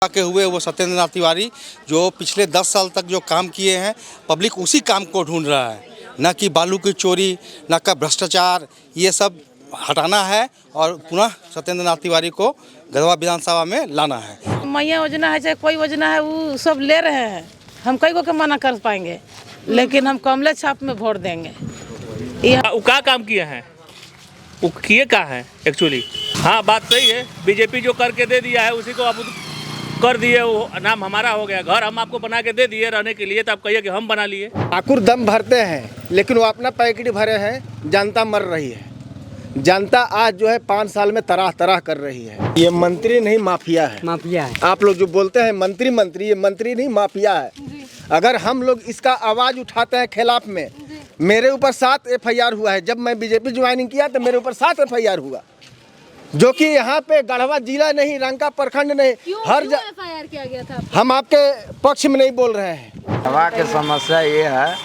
के हुए वो सत्येंद्र नाथ तिवारी जो पिछले 10 साल तक जो काम किए हैं, पब्लिक उसी काम को ढूंढ रहा है, न कि बालू की चोरी, न का भ्रष्टाचार। ये सब हटाना है और पुनः सत्येंद्र नाथ तिवारी को गढ़वा विधानसभा में लाना है। मैया योजना है चाहे कोई योजना है, वो सब ले रहे हैं। हम कई को मना कर पाएंगे, लेकिन हम कमले छाप में वोट देंगे। वो क्या काम किया है, वो किए क्या है एक्चुअली। हाँ, बात सही है। बीजेपी जो करके दे दिया है उसी को आप कर दिए, वो नाम हमारा हो गया। घर हम आपको बना के दे दिए रहने के लिए, तो आप कहिए कि हम बना लिए। ठाकुर दम भरते हैं, लेकिन वो अपना पैकेट भरे हैं, जनता मर रही है। जनता आज जो है 5 साल में तरह तरह कर रही है। ये मंत्री नहीं, माफिया है। माफिया है। आप लोग जो बोलते हैं मंत्री मंत्री, ये मंत्री नहीं, माफिया है। अगर हम लोग इसका आवाज़ उठाते हैं खिलाफ में, मेरे ऊपर 7 FIR हुआ है। जब मैं बीजेपी ज्वाइनिंग किया तो मेरे ऊपर 7 FIR हुआ, जो कि यहाँ पे गढ़वा जिला नहीं, रंका प्रखंड नहीं, हर FIR किया गया था। हम आपके पक्ष में नहीं बोल रहे हैं। गढ़वा की समस्या ये है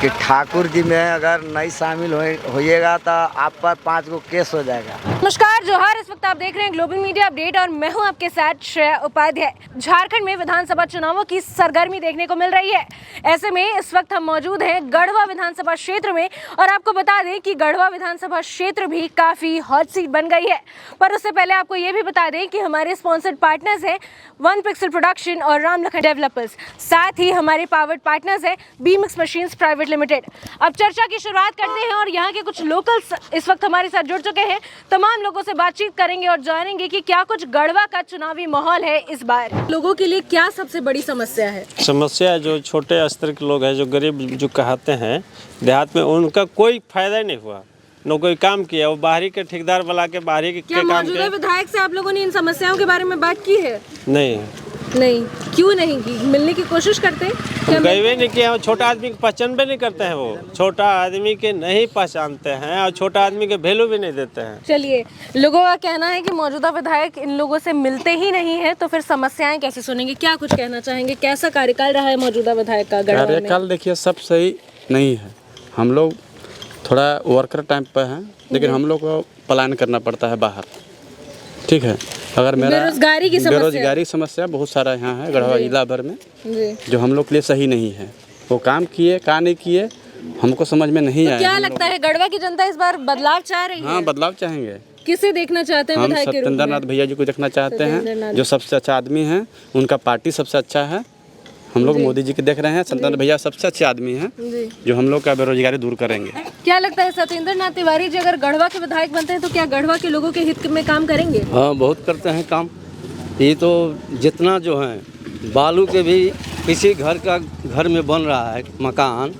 कि ठाकुर जी में अगर नहीं शामिल होइएगा तो आप पर 5 गो केस हो जाएगा। नमस्कार, जोहार। इस वक्त आप देख रहे हैं ग्लोबल मीडिया अपडेट और मैं हूं आपके साथ श्रेया उपाध्याय। झारखंड में विधानसभा चुनावों की सरगर्मी देखने को मिल रही है। ऐसे में इस वक्त हम मौजूद हैं गढ़वा विधानसभा क्षेत्र में, और आपको बता दें कि गढ़वा विधानसभा क्षेत्र भी काफी हॉट सीट बन गई है। पर उससे पहले आपको ये भी बता दें कि हमारे स्पॉन्सर्ड पार्टनर्स हैं वन पिक्सल प्रोडक्शन और राम लखन डेवलपर्स, साथ ही हमारे पावर्ड पार्टनर्स है बीमिक्स मशीन्स प्राइवेट लिमिटेड। अब चर्चा की शुरुआत करते हैं और यहाँ के कुछ लोकल्स इस वक्त हमारे साथ जुड़ चुके हैं। तमाम लोगों से बातचीत करेंगे और जानेंगे कि क्या कुछ गढ़वा का चुनावी माहौल है इस बार। लोगों के लिए क्या सबसे बड़ी समस्या है? समस्या जो छोटे स्तर के लोग हैं, जो गरीब जो कहते हैं देहात में, उनका कोई फायदा ही नहीं हुआ। न कोई काम किया, वो बाहरी के ठेकेदार बुला के बाहरी के काम मौजूदा विधायक से आप लोगों ने इन समस्याओं के बारे में बात की है? नहीं, क्यों नहीं की? मिलने की कोशिश करते हैं? गए नहीं किया। छोटा आदमी को पहचानबे नहीं करते हैं, वो छोटा आदमी के नहीं पहचानते हैं और छोटा आदमी के वैल्यू भी नहीं देते हैं। चलिए, लोगों का कहना है कि मौजूदा विधायक इन लोगों से मिलते ही नहीं है, तो फिर समस्याएं कैसे सुनेंगे? क्या कुछ कहना चाहेंगे? कैसा कार्यकाल रहा है मौजूदा विधायक का गढ़वा में? कार्यकाल देखिए सब सही नहीं है। हम लोग थोड़ा वर्कर टाइम पर हैं, लेकिन हम लोग को पलायन करना पड़ता है बाहर। ठीक है, अगर मेरा बेरोजगारी समस्या बहुत सारा यहाँ है गढ़वा जिला भर में, जो हम लोग के लिए सही नहीं है। वो काम किए का नहीं किए हमको समझ में नहीं आया। क्या लगता है गढ़वा की जनता इस बार बदलाव चाह रही है? हाँ, बदलाव चाहेंगे। किसे देखना चाहते हैं हम विधायक के रूप में? सत्येंद्र नाथ भैया जी को देखना चाहते हैं, जो सबसे अच्छा आदमी है। उनका पार्टी सबसे अच्छा है। हम लोग मोदी जी के देख रहे हैं, सत्येंद्र भैया सबसे अच्छे आदमी हैं, जो हम लोग का बेरोजगारी दूर करेंगे। क्या लगता है सत्येंद्र नाथ तिवारी जी अगर गढ़वा के विधायक बनते हैं तो क्या गढ़वा के लोगों के हित में काम करेंगे? हाँ, बहुत करते हैं काम। ये तो जितना जो है बालू के भी किसी घर में बन रहा है मकान,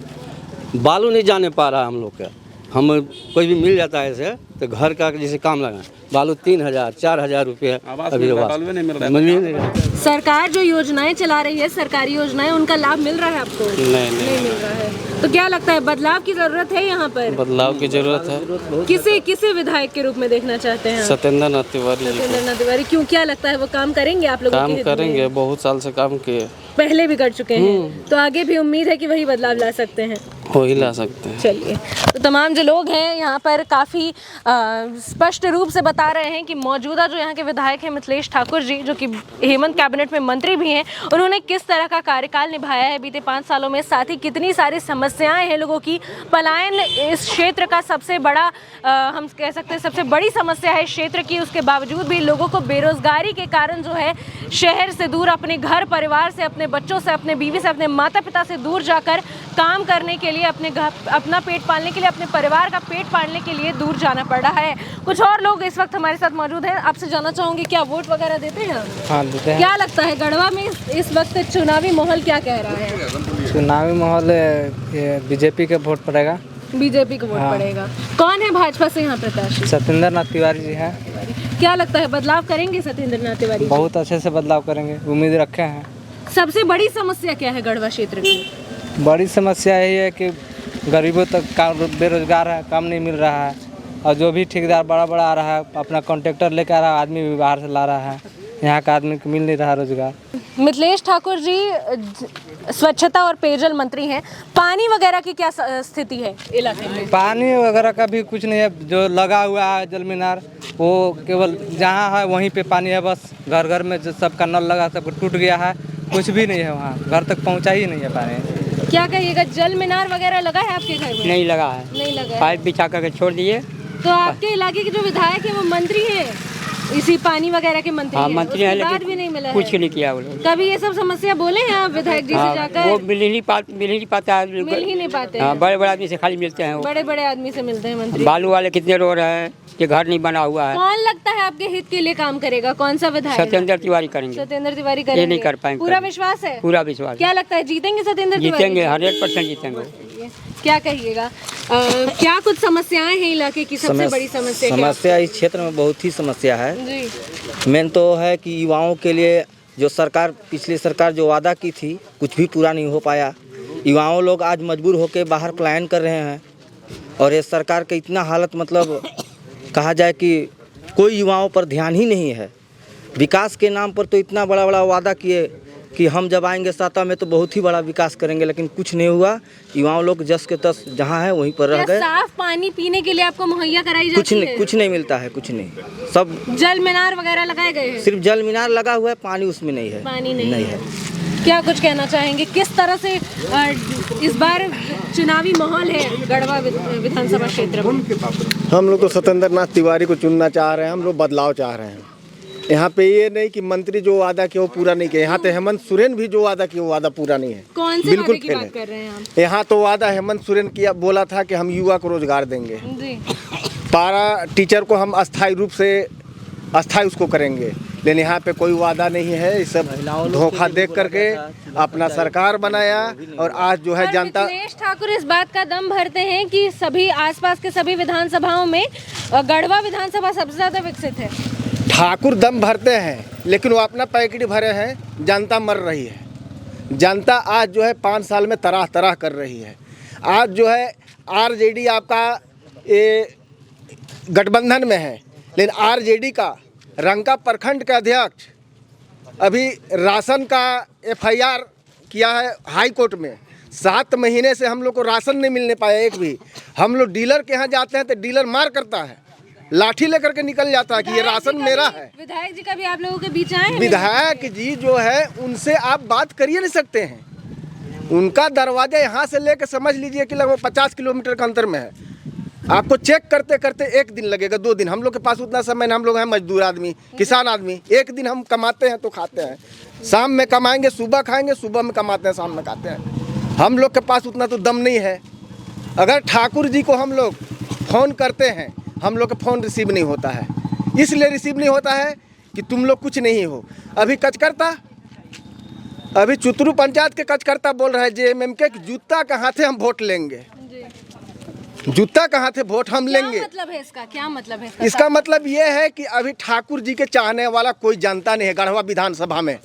बालू नहीं जाने पा रहा है हम लोग का। हम कोई भी मिल जाता है ऐसे तो घर का जैसे काम लगा, बालू 3000 4000 रुपये अभी नहीं मिल रहा। सरकार जो योजनाएं चला रही है, सरकारी योजनाएं, उनका लाभ मिल रहा है आपको? नहीं मिल रहा है। तो क्या लगता है बदलाव की जरूरत है यहाँ पर? बदलाव की जरूरत है। किसे विधायक के रूप में देखना चाहते हैं? सत्येंद्र नाथ तिवारी। सत्येंद्र नाथ तिवारी। क्यों, क्या लगता है वो काम करेंगे आप लोगों के हित में? करेंगे, बहुत साल से काम किए, पहले भी कर चुके हैं, तो आगे भी उम्मीद है कि वही बदलाव ला सकते हैं? हो ही ला सकते हैं। चलिए, तो तमाम जो लोग हैं यहाँ पर काफ़ी स्पष्ट रूप से बता रहे हैं कि मौजूदा जो यहाँ के विधायक हैं मिथिलेश ठाकुर जी, जो कि हेमंत कैबिनेट में मंत्री भी हैं, उन्होंने किस तरह का कार्यकाल निभाया है बीते 5 सालों में, साथ ही कितनी सारी समस्याएं हैं लोगों की। पलायन इस क्षेत्र का सबसे बड़ा हम कह सकते हैं सबसे बड़ी समस्या है इस क्षेत्र की। उसके बावजूद भी लोगों को बेरोजगारी के कारण जो है शहर से दूर, अपने घर परिवार से, अपने बच्चों से, अपने बीवी से, अपने माता पिता से दूर जाकर काम करने के लिए, अपना पेट पालने के लिए, अपने परिवार का पेट पालने के लिए दूर जाना पड़ रहा है। कुछ और लोग इस वक्त हमारे साथ मौजूद हैं। आपसे जानना चाहूंगी, क्या वोट वगैरह देते हैं? हाँ, देते हैं। क्या लगता है गढ़वा में इस वक्त चुनावी माहौल क्या कह रहा है? चुनावी माहौल बीजेपी के वोट पड़ेगा। बीजेपी को वोट पड़ेगा। कौन है भाजपा से यहाँ प्रत्याशी? सत्येंद्र नाथ तिवारी जी है। क्या लगता है बदलाव करेंगे सत्येंद्र नाथ तिवारी? बहुत अच्छे से बदलाव करेंगे, उम्मीद रखे हैं। सबसे बड़ी समस्या क्या है गढ़वा क्षेत्र की? बड़ी समस्या यही है कि गरीबों तक बेरोजगार है, काम नहीं मिल रहा है, और जो भी ठेकेदार बड़ा आ रहा है अपना कॉन्ट्रैक्टर लेकर आ रहा है, आदमी भी बाहर से ला रहा है। यहाँ का आदमी को मिल नहीं रहा रोजगार। मिथिलेश ठाकुर जी स्वच्छता और पेयजल मंत्री हैं, पानी वगैरह की क्या स्थिति है इलाके में? पानी वगैरह का भी कुछ नहीं है, जो लगा हुआ है जल मीनार वो केवल जहाँ है वहीं पे पानी है, बस घर घर में जो सबका नल लगा सब टूट गया है, कुछ भी नहीं है, वहाँ घर तक पहुँचा ही नहीं है पानी। क्या कहिएगा, जल मीनार वगैरह लगा है आपके घर में? नहीं लगा है, नहीं लगा है। पाइप बिछा करके छोड़ दिए। तो आपके इलाके के जो विधायक है वो मंत्री हैं, इसी पानी वगैरह के मंत्री हैं, मंत्री हैं, लेकिन भी नहीं मिला कुछ है। नहीं किया वो लोग। कभी ये सब समस्या बोले हैं आप विधायक जी से जाकर? वो मिल ही नहीं पाता मिल ही नहीं पाते हैं। बड़े बड़े आदमी से खाली मिलते हैं। बड़े बड़े आदमी से मिलते हैं मंत्री। बालू वाले कितने रो रहे हैं कि घर नहीं बना हुआ है। कौन लगता है आपके हित के लिए काम करेगा, कौन सा विधायक? सत्येंद्र तिवारी करेंगे। सत्येंद्र तिवारी करेंगे? ये नहीं कर पाएंगे। पूरा विश्वास है? पूरा विश्वास। क्या लगता है जीतेंगे सत्येंद्र तिवारी? जीतेंगे, 100% जीतेंगे। क्या कहिएगा, क्या कुछ समस्याएं हैं इलाके की? सबसे बड़ी समस्या समस्या इस क्षेत्र में बहुत ही समस्या है जी। मेन तो है कि युवाओं के लिए जो सरकार, पिछली सरकार जो वादा की थी कुछ भी पूरा नहीं हो पाया। युवाओं लोग आज मजबूर होकर बाहर पलायन कर रहे हैं और ये सरकार का इतना हालत, मतलब कहा जाए कि कोई युवाओं पर ध्यान ही नहीं है। विकास के नाम पर तो इतना बड़ा बड़ा वादा किए कि हम जब आएंगे सत्ता में तो बहुत ही बड़ा विकास करेंगे, लेकिन कुछ नहीं हुआ। युवाओं लोग जस के तस जहाँ है वहीं पर रह गए। साफ पानी पीने के लिए आपको मुहैया कराई जाती है? कुछ नहीं मिलता है, कुछ नहीं। सब जल मीनार वगैरह लगाए गए हैं? सिर्फ जल मीनार लगा हुआ है, पानी उसमें नहीं है। पानी नहीं है। क्या कुछ कहना चाहेंगे, किस तरह से इस बार चुनावी माहौल है गढ़वा विधानसभा क्षेत्र में? हम लोग तो सत्येंद्र नाथ तिवारी को चुनना चाह रहे हैं, हम लोग बदलाव चाह रहे हैं। यहाँ पे ये नहीं कि मंत्री जो वादा किया वो पूरा नहीं किया। यहाँ तो हेमंत सोरेन भी जो वादा किया वो वादा पूरा नहीं है। कौन से वादे की बात कर रहे हैं आप? यहाँ तो वादा हेमंत सोरेन किया, बोला था कि हम युवा को रोजगार देंगे जी। पारा टीचर को हम अस्थायी रूप से अस्थायी उसको करेंगे, लेकिन यहाँ पे कोई वादा नहीं है। ये सब धोखा देख करके अपना सरकार बनाया और आज जो है जनता। मिथिलेश ठाकुर इस बात का दम भरते हैं कि सभी आसपास के सभी विधानसभाओं में गढ़वा विधानसभा सबसे ज्यादा विकसित है। ठाकुर दम भरते हैं लेकिन वो अपना पैकेट भरे हैं, जनता मर रही है। जनता आज जो है 5 साल में तरह तरह कर रही है। आज जो है आरजेडी आपका ये गठबंधन में है, लेकिन आरजेडी का रंका प्रखंड के अध्यक्ष अभी राशन का एफआईआर किया है हाई कोर्ट में। 7 महीने से हम लोग को राशन नहीं मिलने पाया एक भी। हम लोग डीलर के यहाँ जाते हैं तो डीलर मार करता है, लाठी लेकर के निकल जाता है कि ये राशन मेरा है। विधायक जी कभी आप लोगों के बीच आए हैं? विधायक जी जो है उनसे आप बात करिए नहीं सकते हैं। उनका दरवाजा यहाँ से लेकर समझ लीजिए कि लगभग 50 किलोमीटर का अंतर में है। आपको चेक करते करते 1 दिन लगेगा, 2 दिन। हम लोग के पास उतना समय नहीं, हम लोग हैं मजदूर आदमी, किसान आदमी। 1 दिन हम कमाते हैं तो खाते हैं, शाम में कमाएंगे सुबह खाएंगे, सुबह में कमाते हैं शाम में खाते हैं। हम लोग के पास उतना तो दम नहीं है। अगर ठाकुर जी को हम लोग फ़ोन करते हैं, हम लोग का फ़ोन रिसीव नहीं होता है। इसलिए रिसीव नहीं होता है कि तुम लोग कुछ नहीं हो। अभी कचकर्ता, अभी चुतरू पंचायत के कचकर्ता बोल रहे हैं जेएमएम के जूता कहाँ थे हम वोट लेंगे। जूता कहाँ थे वोट हम लेंगे। क्या मतलब है इसका, क्या मतलब है इसका मतलब ये है कि अभी ठाकुर जी के चाहने वाला कोई जनता नहीं है गढ़वा विधानसभा में।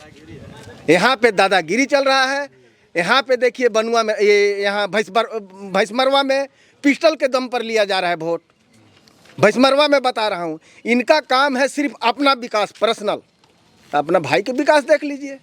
यहाँ पे दादागिरी चल रहा है। यहाँ पे देखिए बनुआ में, ये यहाँ भैंसमरवा में पिस्टल के दम पर लिया जा रहा है वोट। भैंसमरवा में बता रहा हूँ, इनका काम है सिर्फ अपना विकास, पर्सनल। अपना भाई के विकास देख लीजिए,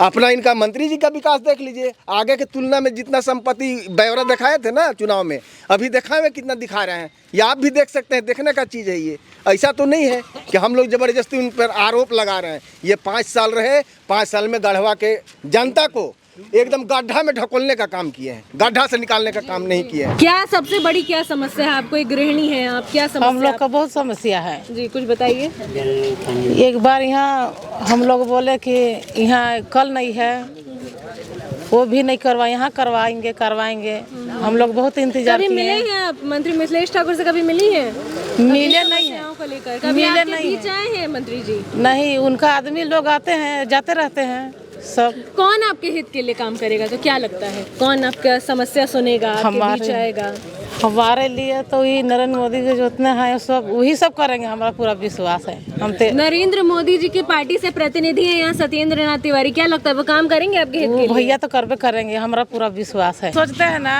अपना इनका मंत्री जी का विकास देख लीजिए। आगे के तुलना में जितना संपत्ति ब्यौरा दिखाए थे ना चुनाव में, अभी दिखाए में कितना दिखा रहे हैं, ये आप भी देख सकते हैं। देखने का चीज़ है ये। ऐसा तो नहीं है कि हम लोग ज़बरदस्ती उन पर आरोप लगा रहे हैं। ये 5 साल रहे, 5 साल में गढ़वा के जनता को एकदम गड्ढा में ढकोलने का काम किए हैं, गड्ढा से निकालने का काम नहीं किया है। क्या सबसे बड़ी क्या समस्या है आपको? एक गृहिणी है आप, क्या समस्या? हम लोग का बहुत समस्या है जी, कुछ बताइए। एक बार यहाँ हम लोग बोले कि यहाँ कल नहीं है, वो भी नहीं करवाए, यहाँ करवाएंगे। हम लोग बहुत इंतजार किए। कभी मिले हैं आप मंत्री मिथिलेश ठाकुर से? कभी मिली है? मिले नहीं है, को लेकर कभी मिले आपके नहीं बीच आए हैं मंत्री जी? नहीं, उनका आदमी लोग आते हैं जाते रहते हैं सब। कौन आपके हित के लिए काम करेगा? तो क्या लगता है कौन आपका समस्या सुनेगा, आपके बीच आएगा? हमारे लिए तो ये नरेंद्र मोदी के जितने हैं सब वही सब करेंगे, हमारा पूरा विश्वास है। हम नरेंद्र मोदी जी की पार्टी से प्रतिनिधि है यहाँ सत्येंद्र नाथ तिवारी, क्या लगता है वो काम करेंगे आपके हित के लिए? भैया तो करबे करेंगे, हमारा पूरा विश्वास है। सोचते हैं ना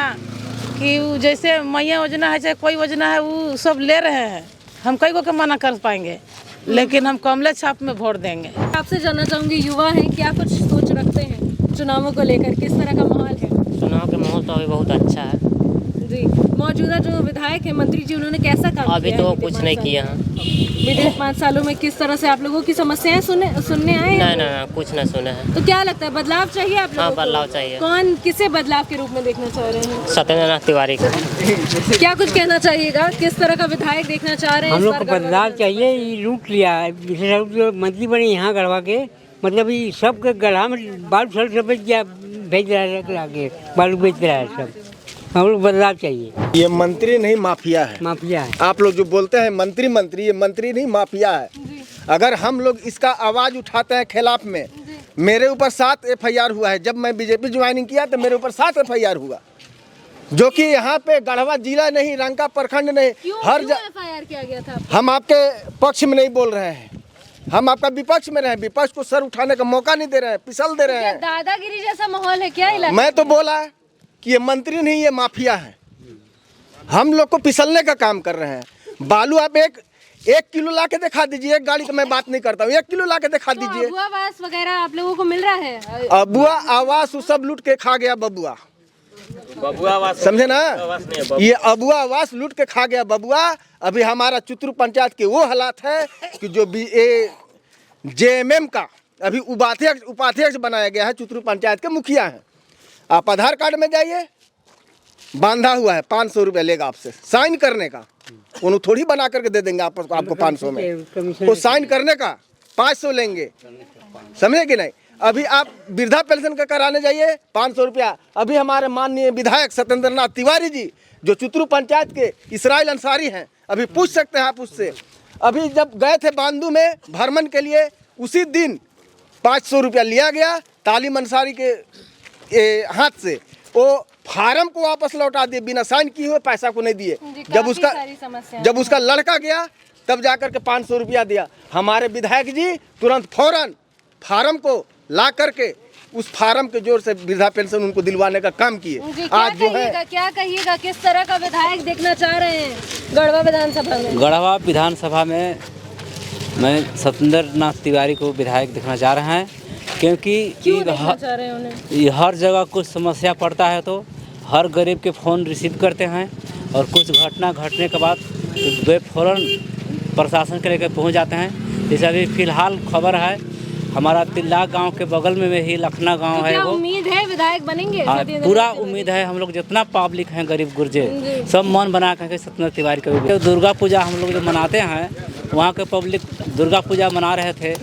कि जैसे मैया योजना है चाहे कोई योजना है वो सब ले रहे हैं, हम कई को मना कर पाएंगे। लेकिन हम कमला छाप में वोट देंगे। आपसे जानना चाहूंगी, युवा हैं, क्या कुछ सोच रखते हैं चुनावों को लेकर, किस तरह का माहौल है? चुनाव का माहौल तो अभी बहुत अच्छा है जी। मौजूदा जो विधायक है, मंत्री जी, उन्होंने कैसा काम किया? अभी तो कुछ नहीं किया है। बीते 5 सालों में किस तरह से आप लोगों की समस्याएं सुनने आए हैं? नहीं, कुछ नहीं सुना है। तो क्या लगता है, बदलाव चाहिए आप लोगों को? बदलाव चाहिए। कौन किसे बदलाव के रूप में देखना चाह रहे हैं? सत्येंद्र तिवारी का। क्या कुछ कहना चाहिएगा, किस तरह का विधायक देखना चाह रहे हैं? हम लोग को बदलाव चाहिए। ये लूट लिया है, जो मंत्री बने यहाँ गढ़वा के, मतलब ये सब के गढ़ा में बालू सब भेज रहा है, आगे बालू बेच रहा है सब। हम लोग बदलाव चाहिए। ये मंत्री नहीं माफिया है। माफिया है। आप लोग जो बोलते हैं मंत्री, ये मंत्री नहीं माफिया है। अगर हम लोग इसका आवाज़ उठाते हैं खिलाफ में, मेरे ऊपर 7 FIR हुआ है। जब मैं बीजेपी ज्वाइनिंग किया तो मेरे ऊपर 7 FIR हुआ, जो कि यहाँ पे गढ़वा जिला नहीं, रंका प्रखंड नहीं, हर FIR किया गया था? हम आपके पक्ष में नहीं बोल रहे हैं, हम आपका विपक्ष में रहे। विपक्ष को सर उठाने का मौका नहीं दे रहे हैं, फिसल दे रहे हैं। दादागिरी जैसा माहौल है क्या इलाके? मैं तो बोला है कि ये मंत्री नहीं, ये माफिया है। हम लोग को फिसलने का काम कर रहे हैं। बालू आप एक किलो ला के दिखा दीजिए, एक गाड़ी का मैं बात नहीं करता हूँ, 1 किलो ला के दिखा दीजिए। अबुआ आवास वगैरह आप लोगों को मिल रहा है? अबुआ आवास वो सब लूट के खा गया बबुआ, समझे ना? ये अबुआ आवास लूट के खा गया बबुआ। अभी हमारा चुतरू पंचायत के वो हालात है कि जो JMM का अभी उपाध्यक्ष बनाया गया है, चुतरू पंचायत के मुखिया हैं। आप आधार कार्ड में जाइए, बांधा हुआ है, 500 रुपये लेगा आपसे साइन करने का। उन्होंने थोड़ी बना करके दे देंगे आपको 500 में, वो साइन करने का 500 लेंगे, समझे कि नहीं? अभी आप वृद्धा पेंशन का कराने जाइए, 500 रुपया। अभी हमारे माननीय विधायक सत्येंद्र तिवारी जी, जो चुतरू पंचायत के इसराइल अंसारी हैं, अभी पूछ सकते हैं आप उससे। अभी जब गए थे बांदू में भ्रमण के लिए, उसी दिन 500 रुपया लिया गया तालीम अंसारी के हाथ से। वो फार्म को वापस लौटा दिए, बिना साइन किए हुए, पैसा को नहीं दिए। जब उसका लड़का गया तब जाकर के 500 रुपया दिया। हमारे विधायक जी तुरंत फौरन फार्म को ला करके उस फार्म के जोर से वृद्धा पेंशन उनको दिलवाने का काम किए। आज जो है, क्या कहिएगा, किस तरह का विधायक देखना चाह रहे हैं गढ़वा विधानसभा में? गढ़वा विधानसभा में मैं सत्येंद्र तिवारी को विधायक देखना चाह रहे हैं, क्योंकि हर जगह कुछ समस्या पड़ता है तो हर गरीब के फ़ोन रिसीव करते हैं, और कुछ घटना घटने के बाद वे फ़ौरन प्रशासन के लेकर पहुंच जाते हैं। जैसे अभी फ़िलहाल खबर है, हमारा तिल्ला गांव के बगल में ही लखना गांव है। वो उम्मीद है विधायक बनेंगे? पूरा उम्मीद है। हम लोग जितना पब्लिक हैं, गरीब गुर्जे, सब मन बना करके सत्येंद्र तिवारी का। दुर्गा पूजा हम लोग जो मनाते हैं, वहाँ के पब्लिक दुर्गा पूजा मना रहे थे,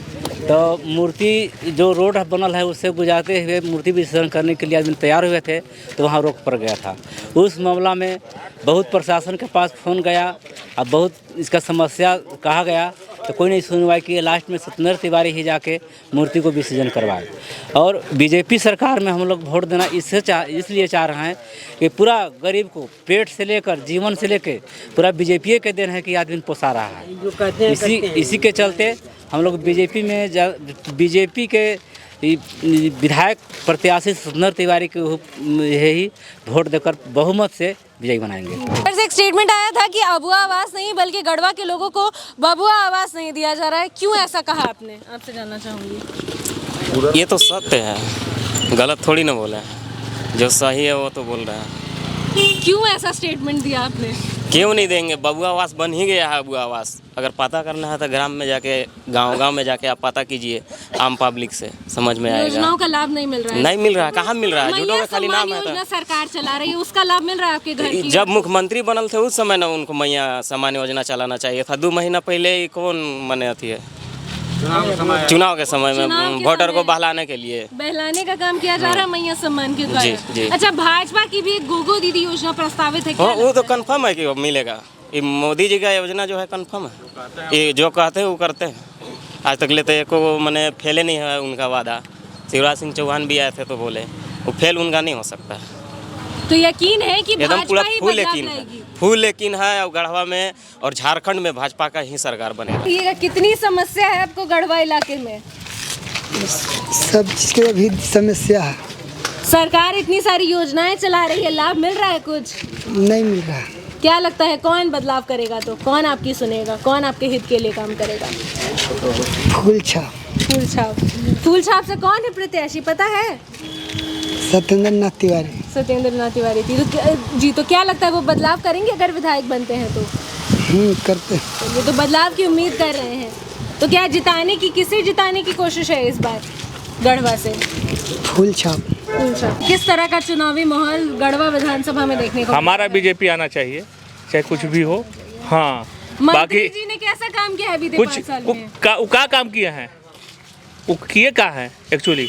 तो मूर्ति जो रोड बनल है उससे गुजारते हुए मूर्ति विसर्जन करने के लिए आदमी तैयार हुए थे, तो वहाँ रोक पड़ गया था। उस मामला में बहुत प्रशासन के पास फ़ोन गया, अब बहुत इसका समस्या कहा गया, तो कोई नहीं सुनवाई की। लास्ट में सत्येंद्र तिवारी ही जाके मूर्ति को विसर्जन करवाए। और बीजेपी सरकार में हम लोग वोट देना इसलिए चाह रहे हैं कि पूरा गरीब को पेट से लेकर जीवन से लेकर पूरा बीजेपी के देन है कि आदमी पोसा रहा है। इसी के चलते हम लोग बीजेपी के विधायक प्रत्याशी सत्येंद्र तिवारी को यही वोट देकर बहुमत से विजयी बनाएंगे। एक स्टेटमेंट आया था कि अबुआ आवास नहीं बल्कि गढ़वा के लोगों को बबुआ आवास नहीं दिया जा रहा है, क्यों ऐसा कहा आपने? आपसे जानना चाहूँगी। ये तो सत्य है, गलत थोड़ी ना बोला है, जो सही है वो तो बोल रहा है। क्यों ऐसा स्टेटमेंट दिया आपने? क्यों नहीं देंगे, बबुआ आवास बन ही गया है। अबुआ आवास अगर पता करना है तो ग्राम में जाके, गांव में जाके आप पता कीजिए, आम पब्लिक से समझ में आएगा। योजनाओं का लाभ नहीं मिल रहा है? नहीं मिल रहा है, कहाँ मिल रहा है, झूठों का खाली नाम है। योजना सरकार चला रही है, उसका लाभ मिल रहा है आपके घर की? जब मुख्यमंत्री बनल थे उस समय ना उनको मैया समान योजना चलाना चाहिए था। 2 महीना पहले कौन मने अथी है, चुनाव के समय में वोटर को बहलाने के लिए बहलाने का काम किया जा रहा है मैया सम्मान के द्वारा। जी। अच्छा, भाजपा की भी एक गोगो दीदी योजना प्रस्तावित है, क्या? वो तो कंफर्म है कि वो मिलेगा। ये मोदी जी का योजना जो है कंफर्म है, ये जो कहते हैं वो करते हैं। आज तक लेते एको मैंने फेले नहीं है उनका वादा। शिवराज सिंह चौहान भी आए थे तो बोले वो फेल उनका नहीं हो सकता है। तो यकीन है कि एकदम पूरा फुल यकीन है, और गढ़वा में और झारखंड में भाजपा का ही सरकार बनेगा। कितनी समस्या है आपको गढ़वा इलाके में? सब चीज़ की भी समस्या है। सरकार इतनी सारी योजनाएं चला रही है, लाभ मिल रहा है कुछ? नहीं मिल रहा। क्या लगता है कौन बदलाव करेगा, तो कौन आपकी सुनेगा, कौन आपके हित के लिए काम करेगा? फूल छाप। फूल छाप। फूल छाप से कौन है प्रत्याशी पता है? सत्येंद्र नाथ तिवारी। सत्येंद्र नाथ तिवारी जी, तो क्या लगता है वो बदलाव करेंगे अगर विधायक बनते हैं तो? करते हैं। वो तो बदलाव की उम्मीद कर रहे हैं, तो क्या किसे जिताने की कोशिश है इस बार गढ़वा से? फूल छाप। फूल छाप। किस तरह का चुनावी माहौल गढ़वा विधानसभा में देखने को? हमारा बीजेपी आना चाहिए, चाहे कुछ भी हो। हाँ, मंत्री जी ने कैसा काम किया है बीते 5 साल में? क्या काम किया है, वो किए क्या है एक्चुअली,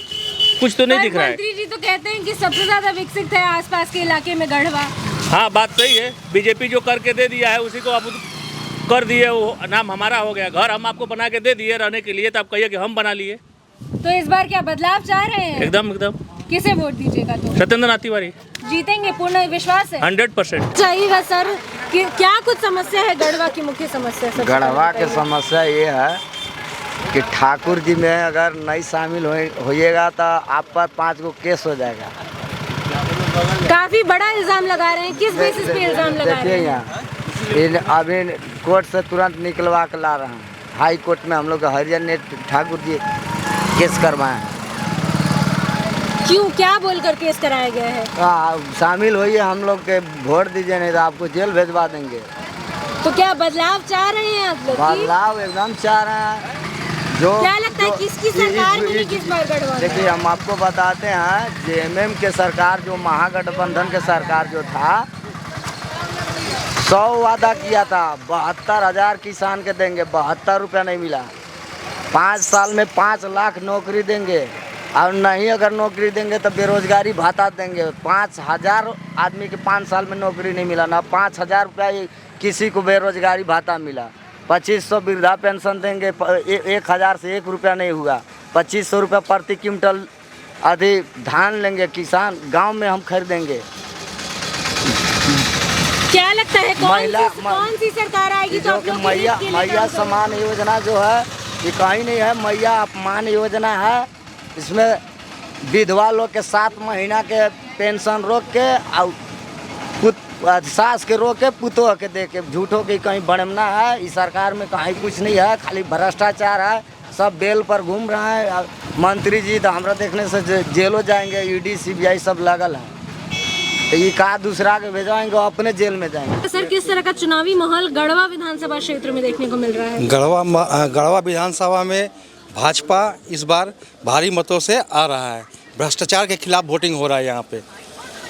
कुछ तो नहीं दिख रहा है। मंत्री जी तो कहते हैं कि सबसे ज्यादा विकसित है आसपास के इलाके में गढ़वा। हाँ, बात सही है। बीजेपी जो करके दे दिया है उसी को आप कर दिए, वो नाम हमारा हो गया। घर हम आपको बना के दे दिए रहने के लिए, तो आप कहिए कि हम बना लिए। तो इस बार क्या बदलाव चाह रहे हैं? एकदम। किसे वोट दीजिएगा? तो सत्येंद्र नाथ तिवारी जीतेंगे, पूर्ण विश्वास है? 100%। चाहिएगा सर कि क्या कुछ समस्या है गढ़वा की? मुख्य समस्या गढ़वा की समस्या ये है कि ठाकुर जी में अगर नहीं शामिल होइएगा तो आप पर 5 गो केस हो जाएगा। काफी बड़ा इल्जाम लगा रहे हैं, किस बेसिस पे इल्जाम लगा रहे हैं? यहाँ अभी कोर्ट से तुरंत निकलवा कर ला रहे हैं। हाई कोर्ट में हम लोग हरिजन ने ठाकुर जी केस करवाए। क्यों, क्या बोलकर केस कराया गया है? शामिल होइए, हम लोग के वोट दीजिए, नहीं तो आपको जेल भेजवा देंगे। तो क्या बदलाव चाह रहे हैं आप लोग? बदलाव एकदम चाह रहे हैं। जो क्या लगता है किसकी सरकार मिली किस बार गढ़वा? देखिए, हम आपको बताते हैं, जेएमएम के सरकार, जो महागठबंधन के सरकार जो था, 100 वादा किया था, 72,000 किसान के देंगे, 72 रुपया नहीं मिला। 5 साल में 5 लाख नौकरी देंगे, और नहीं अगर नौकरी देंगे तो बेरोजगारी भत्ता देंगे। 5,000 आदमी के 5 साल में नौकरी नहीं मिला, ना 5,000 रुपया किसी को बेरोजगारी भत्ता मिला। 2500 वृद्धा पेंशन देंगे, 1,000 से 1 रुपया नहीं हुआ। 2500 रुपया प्रति क्विंटल अधिक धान लेंगे किसान, गांव में हम खरीदेंगे। क्या लगता है कौन सी सरकार आएगी तो आप लोग मैया समान योजना जो है ये कहीं नहीं है, मैया अपमान योजना है। इसमें विधवा लोग के 7 महीना के पेंशन रोक के, और सास के रोक के पुतोह के दे के, झूठों की कहीं बढ़ना है। इस सरकार में कहीं कुछ नहीं है, खाली भ्रष्टाचार है। सब बेल पर घूम रहा है। मंत्री जी तो हमारा देखने से जेलों जाएंगे, ईडी सीबीआई सब लगल है, तो ये कहा दूसरा के भेजाएंगे, अपने जेल में जाएंगे। सर, किस तरह का चुनावी माहौल गढ़वा विधानसभा क्षेत्र में देखने को मिल रहा है? गढ़वा विधानसभा में भाजपा इस बार भारी मतों से आ रहा है। भ्रष्टाचार के खिलाफ वोटिंग हो रहा है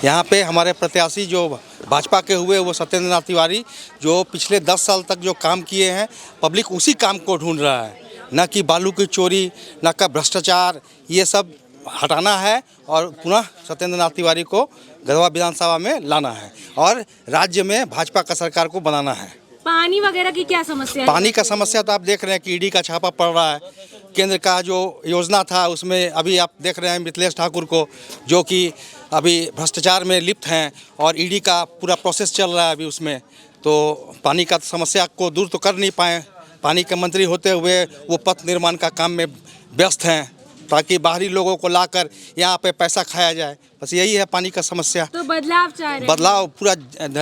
यहाँ पे हमारे प्रत्याशी जो भाजपा के हुए वो सत्येंद्र नाथ तिवारी, जो पिछले 10 साल तक जो काम किए हैं, पब्लिक उसी काम को ढूंढ रहा है। न कि बालू की चोरी, न का भ्रष्टाचार, ये सब हटाना है और पुनः सत्येंद्र नाथ तिवारी को गढ़वा विधानसभा में लाना है और राज्य में भाजपा का सरकार को बनाना है। पानी वगैरह की क्या समस्या है? पानी का समस्या तो आप देख रहे हैं कि ईडी का छापा पड़ रहा है। केंद्र का जो योजना था उसमें अभी आप देख रहे हैं मिथिलेश ठाकुर को, जो कि अभी भ्रष्टाचार में लिप्त हैं, और ईडी का पूरा प्रोसेस चल रहा है अभी उसमें। तो पानी का समस्या को दूर तो कर नहीं पाए। पानी के मंत्री होते हुए वो पथ निर्माण का काम में व्यस्त हैं, ताकि बाहरी लोगों को लाकर यहाँ पे पैसा खाया जाए। बस यही है पानी का समस्या। तो बदलाव चाह रहे हैं? बदलाव, पूरा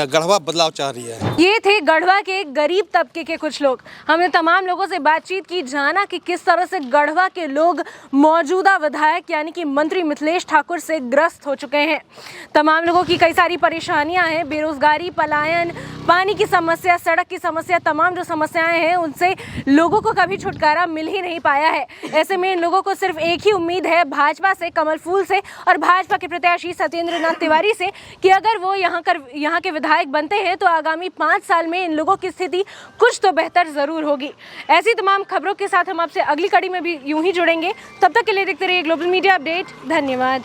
गढ़वा बदलाव चाह रही है। ये थे गढ़वा के गरीब तबके के कुछ लोग। हमने तमाम लोगों से बातचीत की, जाना कि किस तरह से गढ़वा के लोग मौजूदा विधायक यानी कि मंत्री मिथिलेश ठाकुर से ग्रस्त हो चुके हैं। तमाम लोगों की कई सारी परेशानियां हैं, बेरोजगारी, पलायन, पानी की समस्या, सड़क की समस्या, तमाम जो समस्याएं हैं उनसे लोगों को कभी छुटकारा मिल ही नहीं पाया है। ऐसे में इन लोगों को सिर्फ एक ही उम्मीद है भाजपा से, कमल फूल से और भाजपा के प्रत्याशी सत्येंद्र नाथ तिवारी से, कि अगर वो यहाँ के विधायक बनते हैं तो आगामी 5 साल में इन लोगों की स्थिति कुछ तो बेहतर जरूर होगी। ऐसी तमाम खबरों के साथ हम आपसे अगली कड़ी में भी यूं ही जुड़ेंगे। तब तक के लिए देखते रहिए ग्लोबल मीडिया अपडेट। धन्यवाद।